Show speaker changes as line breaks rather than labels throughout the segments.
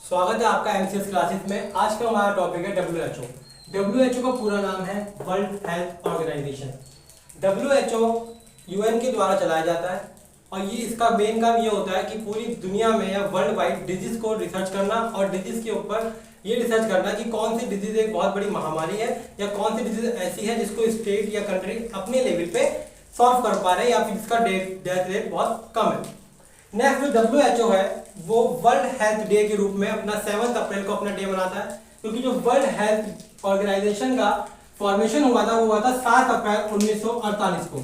स्वागत है आपका एमसीएस क्लासेस में। आज का हमारा टॉपिक है डब्ल्यूएचओ। डब्ल्यूएचओ का पूरा नाम है world health organisation. WHO UN के द्वारा चलाया जाता है और ये इसका मेन काम ये होता है कि पूरी दुनिया में या वर्ल्ड वाइड डिजीज को रिसर्च करना और डिजीज के ऊपर ये रिसर्च करना कि कौन सी डिजीज एक बहुत बड़ी महामारी है या कौन सी डिजीज ऐसी है जिसको स्टेट या कंट्री अपने लेवल पे सॉल्व कर पा रहे हैं या फिर जिसका डेथ रेट बहुत कम है। नेक्स्ट जो डब्ल्यूएचओ है वो वर्ल्ड हेल्थ डे के रूप में अपना 7 अप्रैल को अपना डे मनाता है, क्योंकि जो वर्ल्ड हेल्थ ऑर्गेनाइजेशन का फॉर्मेशन हुआ था वो हुआ था 7 अप्रैल 1948 को।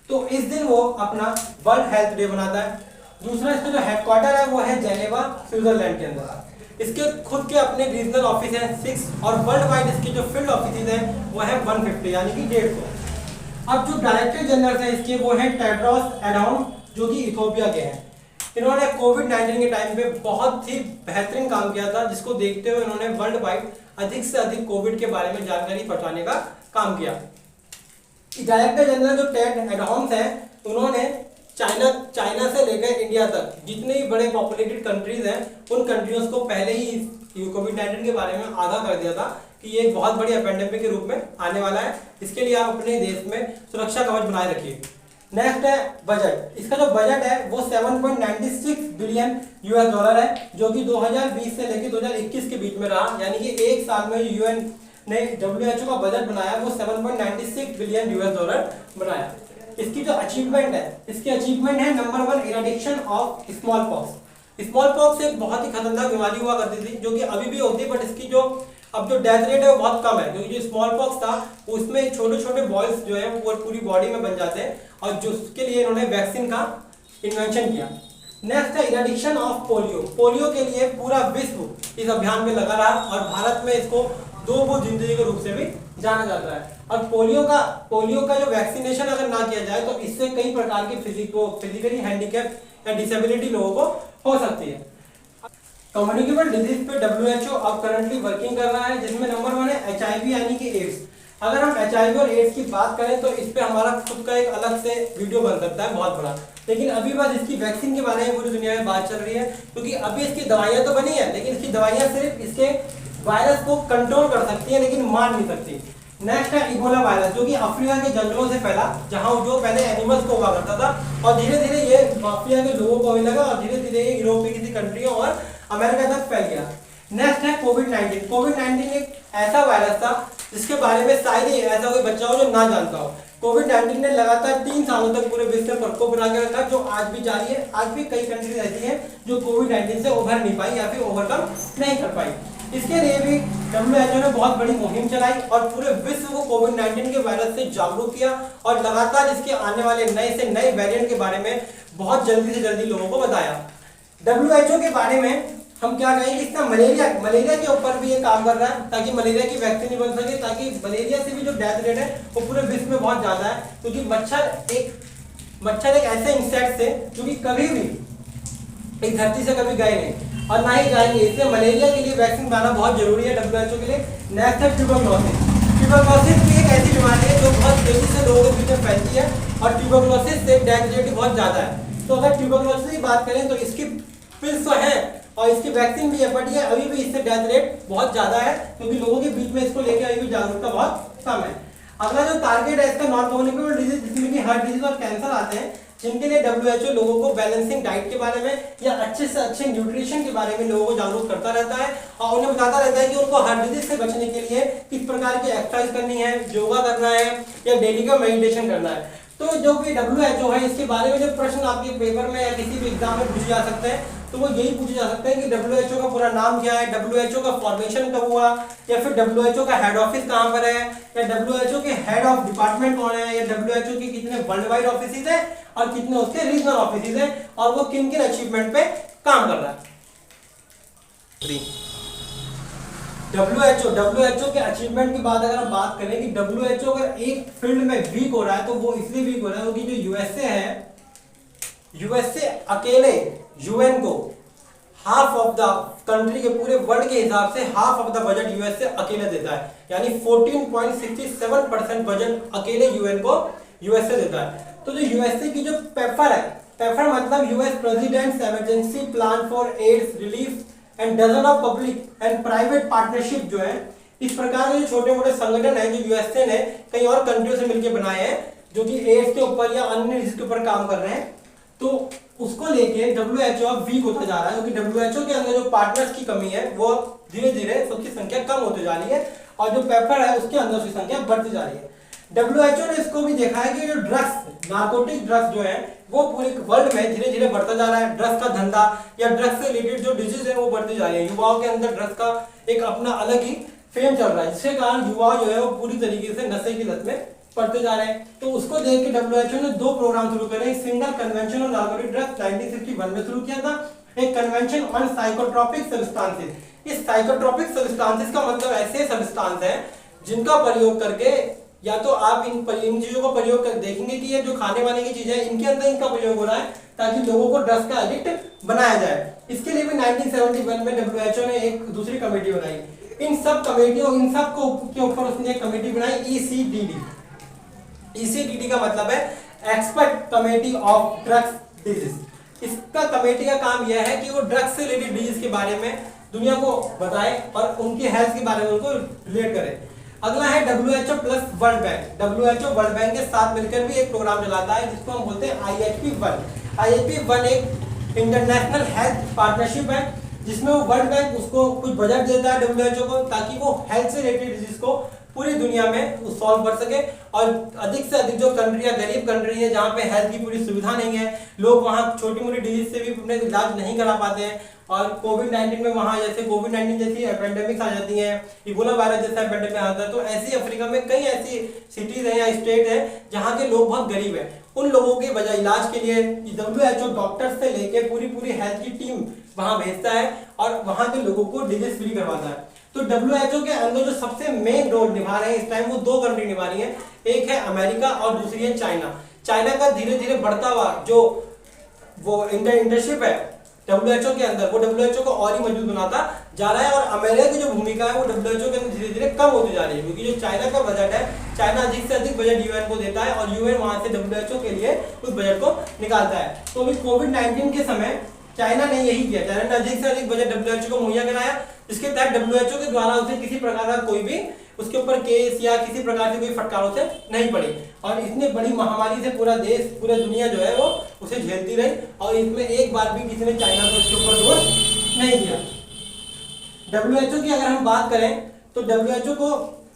तो इस दिन वो अपना वर्ल्ड हेल्थ डे मनाता है। दूसरा इसका जो हेडक्वार्टर है वो है जेनेवा स्विट्जरलैंड के अंदर। इसके खुद के अपने रीजनल ऑफिस हैं 6 और वर्ल्ड वाइड इसके जो फील्ड ऑफिस हैं वो है 150 यानी कि 150। अब जो डायरेक्टर जनरल है इसके वो है टेड्रोस एडहानोम जो कि इथियोपिया के हैं। इन्होंने कोविड-19 के टाइम पे बहुत ही बेहतरीन काम किया था, जिसको देखते हुए इन्होंने वर्ल्ड वाइड अधिक से अधिक कोविड के बारे में जानकारी पहुंचाने का काम किया। डायरेक्टर जनरल जो टेड एडहानोम है उन्होंने चाइना से लेकर इंडिया तक जितने भी बड़े पॉपुलेटेड कंट्रीज हैं उन कंट्रीज को पहले ही कोविड-19 के बारे में आगाह कर दिया था कि ये एक बहुत बड़ी एपेंडेमिक के रूप में आने वाला है। इसके लिए आप अपने देश में सुरक्षा कवच बनाए रखिए। नेक्स्ट है बजट। इसका जो बजट है वो 7.96 बिलियन यूएस डॉलर है, जो कि 2020 से लेकर 2021 के बीच में रहा। यानी कि एक साल में यूएन ने डब्ल्यूएचओ का बजट बनाया वो 7.96 बिलियन यूएस डॉलर बनाया। इसकी जो अचीवमेंट है, इसकी अचीवमेंट है number 1 eradication of smallpox. Smallpox एक बहुत ही खतरनाक बीमारी हुआ करती थी जो कि अभी भी होती है, बट इसकी जो अब जो डेथ रेट है वो बहुत कम है, क्योंकि जो स्मॉल पॉक्स था उसमें छोटे छोटे बॉयल्स जो है वो पूरी बॉडी में बन जाते हैं और जो उसके लिए इन्होंने वैक्सीन का इन्वेंशन किया। नेक्स्ट है इरेडिक्शन ऑफ पोलियो। पोलियो के लिए पूरा विश्व इस अभियान में लगा रहा और भारत में इसको 2 बूंद जिंदगी के रूप से भी जाना जाता है। और पोलियो का जो वैक्सीनेशन अगर ना किया जाए तो इससे कई प्रकार के फिजिकली हैंडीकैप या डिसेबिलिटी लोगों को हो सकती है। कम्युनिकेबल डिजीज पे डब्ल्यूएचओ अब करंटली वर्किंग कर रहा है, जिसमें नंबर 1 है एचआईवी यानी कि एड्स। अगर हम एचआईवी और एड्स की बात करें तो इस पे हमारा खुद का एक अलग से वीडियो बन सकता है बहुत बड़ा, लेकिन अभी बस इसकी वैक्सीन के बारे में पूरी दुनिया में बात चल रही है, क्योंकि अभी इसकी दवाइयां तो बनी है लेकिन इसकी दवाइयां सिर्फ इसके वायरस को कंट्रोल कर सकती है लेकिन मार नहीं सकती। नेक्स्ट है इबोला वायरस, जो कि अफ्रीका के जंगलों से फैला, जहां जो पहले एनिमल्स को हुआ करता था और धीरे धीरे ये अफ्रीका के लोगों को होने लगा और धीरे धीरे ये यूरोप की किसी कंट्रियों और अमेरिका तक फैल गया। नेक्स्ट है कोविड-19। कोविड-19 एक ऐसा वायरस था जिसके बारे में शायद ही ऐसा कोई बच्चा हो जो ना जानता हो। कोविड-19 ने लगातार 3 सालों तक पूरे विश्व में प्रकोप बना के रखा, जो आज भी जारी है। आज भी कई कंट्रीज ऐसी हैं जो कोविड-19 से उभर नहीं पाई या फिर ओवरकम नहीं कर पाई। इसके लिए भी डब्ल्यूएचओ ने बहुत बड़ी मुहिम चलाई और पूरे विश्व को कोविड-19 के वायरस से जागरूक किया और लगातार इसके आने वाले नए से नए वेरिएंट के बारे में बहुत जल्दी से जल्दी लोगों को बताया। डब्ल्यूएचओ के बारे में हम क्या कहेंगे, इसका मलेरिया के ऊपर भी ये काम कर रहा है ताकि मलेरिया की वैक्सीन बन सके, ताकि मलेरिया से भी जो डेथ रेट है वो पूरे विश्व में बहुत ज्यादा है, क्योंकि मच्छर एक ऐसे इंसेक्ट है जो कि कभी भी एक धरती से कभी गए नहीं और ना ही जाएंगे। इसलिए मलेरिया के लिए वैक्सीन बनाना बहुत जरूरी है डब्ल्यूएचओ के लिए। नेक्स्ट है ट्यूबरक्लोसिस। ट्यूबरक्लोसिस भी एक ऐसी बीमारी है जो बहुत तेजी से लोगों के बीच में फैलती है और ट्यूबरक्लोसिस से डेथ रेट बहुत ज्यादा है। तो अगर ट्यूबरक्लोसिस की बात करें तो इसकी पिल्स तो है और इसकी वैक्सीन भी है, बट ये अभी भी इससे डेथ रेट बहुत ज्यादा है, क्योंकि लोगों के बीच में इसको लेकर अभी भी जागरूकता बहुत कम है। अगला जो टारगेट है इसका नॉन कम्युनिकेबल डिजीज, जिसमें कि हार्ट डिजीज और कैंसर आते हैं, जिनके लिए डब्ल्यूएचओ लोगों को बैलेंसिंग डाइट के बारे में या अच्छे से अच्छे न्यूट्रिशन के बारे में लोगों को जागरूक करता रहता है और उन्हें बताता रहता है कि उनको हार्ट डिजीज से बचने के लिए किस प्रकार की एक्सरसाइज करनी है, योगा करना है या डेली का मेडिटेशन करना है। तो जो भी डब्ल्यूएचओ है इसके बारे में जो प्रश्न आपके पेपर में या किसी भी एग्जाम में पूछे जा सकते हैं तो वो यही पूछे जा सकते हैं कि डब्ल्यूएचओ का पूरा नाम क्या है, डब्ल्यूएचओ का फॉर्मेशन कब हुआ, या फिर डब्ल्यूएचओ का हेड ऑफिस कहां पर है, या डब्ल्यूएचओ के हेड ऑफ डिपार्टमेंट कौन है, या डब्ल्यूएचओ के कितने वर्ल्ड वाइड ऑफिसेज हैं और कितने उसके रीजनल ऑफिसेज हैं और वो किन किन अचीवमेंट पे काम कर रहा है। डब्ल्यूएचओ के अचीवमेंट की बात अगर हम बात करें कि डब्ल्यूएचओ अगर एक फील्ड में वीक हो रहा है तो वो इसलिए वीक हो रहा है क्योंकि जो यूएसए है, यूएसए अकेले यूएन को हाफ ऑफ द कंट्री के पूरे वर्ल्ड के हिसाब से half of the budget USA अकेले देता है, यानी 14.67% बजट अकेले यूएन को यूएसए देता है। तो जो यूएसए की जो पेपर है, पेपर मतलब US presidents emergency plan for AIDS relief and dozen of public and private partnership जो है, इस प्रकार के जो छोटे मोटे संगठन है जो यूएसए ने कई और कंट्रियों से मिलकर बनाए हैं जो कि एड्स के ऊपर या अन्य डिजीज के ऊपर काम कर रहे हैं, तो उसको लेके डब्ल्यूएचओ अब वीक होता जा रहा है, क्योंकि डब्ल्यूएचओ के अंदर जो पार्टनर्स की कमी है वो धीरे धीरे सबकी संख्या कम होती जा रही है और जो पेपर है उसके अंदर उसकी संख्या बढ़ती जा रही है। डब्ल्यूएचओ ने इसको भी देखा है कि जो ड्रग्स, नार्कोटिक ड्रग्स जो है वो पूरे वर्ल्ड में धीरे धीरे बढ़ता जा रहा है। ड्रग्स का धंधा या ड्रग्स से रिलेटेड जो डिजीज है वो बढ़ती जा रही है। युवाओं के अंदर ड्रग्स का एक अपना अलग ही फेम चल रहा है, जिसके कारण युवा जो है वो पूरी तरीके से नशे की लत में पढ़ते जा रहे हैं। तो उसको देख के डब्ल्यूएचओ ने 2 प्रोग्राम शुरू करे। Single convention on narcotic drugs 1961 में शुरू किया था, एक कन्वेंशन ऑन साइकोट्रोपिक सब्सटेंसेस। इस साइकोट्रोपिक सब्सटेंसेस का मतलब ऐसे सब्सटेंस है जिनका प्रयोग करके या तो आप इन चीजों का प्रयोग कर देखेंगे कि ये जो खाने वाने की चीजें हैं इनके अंदर इनका प्रयोग हो रहा है ताकि लोगों को ड्रग्स का एडिक्ट बनाया जाए। इसके लिए भी 1971 में डब्ल्यूएचओ ने एक दूसरी कमेटी बनाई। इन सब कमेटियों इन सब को के ऊपर उसने एक कमेटी बनाई, ईसीडीडी। ईसीडीडी का मतलब है expert committee of drugs disease. इसका कमेटी का काम यह है कि वो ड्रग्स से रिलेटेड डिजीज के बारे में दुनिया को बताए और उनके हेल्थ के बारे में उनको रिलेट करे। अगला है WHO plus world bank. WHO world bank के साथ मिलकर भी एक प्रोग्राम चलाता है जिसको हम बोलते हैं IHP-1। IHP-1 एक इंटरनेशनल हेल्थ पार्टनरशिप है जिसमें वो वर्ल्ड बैंक उसको कुछ बजट देता है डब्ल्यूएचओ को ताकि वो हेल्थ से रिलेटेड डिजीज को पूरी दुनिया में सॉल्व कर सके। और अधिक से अधिक जो कंट्री या गरीब कंट्री है जहाँ पे हेल्थ की पूरी सुविधा नहीं है, लोग वहाँ छोटी मोटी डिजीज से भी अपने इलाज नहीं करा पाते हैं और कोविड-19 में वहाँ जैसे कोविड-19 जैसी एपेंडेमिक्स आ जाती हैं, इबोला वायरस जैसा एपेंडेमिक आता है, तो ऐसी अफ्रीका में कई ऐसी सिटीज हैं या स्टेट है जहाँ के लोग बहुत गरीब हैं। उन लोगों के बजाय इलाज के लिए डब्ल्यूएचओ डॉक्टर्स से लेके पूरी हेल्थ की टीम वहाँ भेजता है और वहाँ के लोगों को डिजीज फ्री करवाता है। तो डब्ल्यूएचओ के अंदर जो सबसे मेन रोल निभा रहे हैं इस टाइम वो 2 कंट्री निभा रही है, एक है अमेरिका और दूसरी है चाइना। चाइना का धीरे धीरे बढ़ता हुआ जो वो इंटर्नशिप है डब्ल्यूएचओ के अंदर, वो डब्ल्यूएचओ को और ही मजबूत बनाता जा रहा है और अमेरिका की जो भूमिका है वो डब्ल्यूएचओ के अंदर धीरे धीरे कम होती जा रही है, क्योंकि जो चाइना का बजट है, चाइना अधिक से अधिक बजट यूएन को देता है और यूएन वहां से डब्ल्यूएचओ के लिए उस बजट को निकालता है। तो अभी कोविड-19 के समय चाइना ने यही किया, चाइना ने अधिक से अधिक बजट डब्ल्यूएचओ को मुहैया कराया, जिसके तहत डब्ल्यूएचओ के द्वारा उसे किसी प्रकार का कोई भी उसके ऊपर केस या किसी प्रकार से कोई फटकारों से नहीं पड़ी और इतनी बड़ी महामारी से पूरा देश पूरा दुनिया जो है वो उसे झेलती रही और इसमें एक बार भी किसी ने चाइना को इसके ऊपर दोष नहीं दिया। डब्ल्यूएचओ की अगर हम बात करें तो डब्ल्यूएचओ को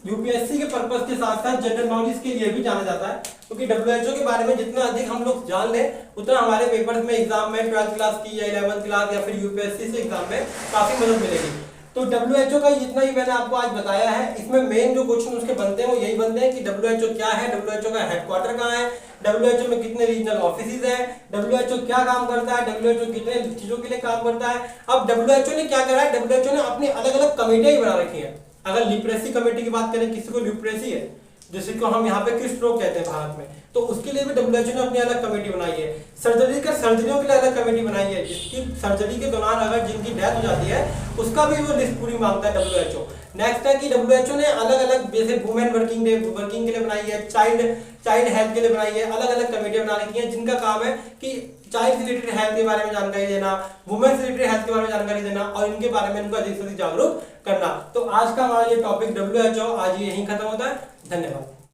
यूपीएससी के पर्पस के साथ साथ जनरल नॉलेज के लिए भी जाना जाता है, क्योंकि डब्ल्यूएचओ के बारे में जितना अधिक हम लोग जान लें उतना हमारे पेपर्स में एग्जाम में 12th क्लास की या 11th क्लास या फिर यूपीएससी से एग्जाम में काफी मदद मिलेगी। तो डब्ल्यूएचओ का जितना ही मैंने आपको आज बताया है इसमें मेन जो क्वेश्चन उसके बनते हैं वो यही बनते हैं कि डब्ल्यूएचओ क्या है, डब्ल्यूएचओ का हेडक्वार्टर कहाँ है, डब्ल्यूएचओ में कितने रीजनल ऑफिसेज हैं, डब्ल्यूएचओ क्या काम करता है, डब्ल्यूएचओ कितने चीजों के लिए काम करता है। अब डब्ल्यूएचओ ने क्या करा है, डब्ल्यूएचओ ने अपनी अलग अलग कमेटियां बना रखी है। अगर लिपरेसी कमेटी की बात करें, किसी को लिपरेसी है जिसको हम यहाँ पे क्रिस्ट रोग कहते हैं भारत में, तो उसके लिए भी डब्ल्यूएचओ ने अपनी अलग कमेटी बनाई है। सर्जरियों के लिए अलग कमेटी बनाई है, जिसकी सर्जरी के दौरान अगर जिनकी डेथ हो जाती है उसका भी वो लिस्ट पूरी मांगता है डब्ल्यूएचओ। नेक्स्ट है कि डब्ल्यूएचओ ने अलग अलग जैसे वुमेन वर्किंग के लिए बनाई है, चाइल्ड हेल्थ के लिए बनाई है, अलग अलग कमेटियां बना रखी है जिनका काम है कि चाइल्ड से रिलेटेड हेल्थ के बारे में जानकारी देना, वुमेन से रिलेटेड हेल्थ के बारे में जानकारी देना और इनके बारे में उनको अधिक से अधिक जागरूक करना। तो आज का हमारा ये टॉपिक डब्ल्यूएचओ आज यहीं खत्म होता है। धन्यवाद।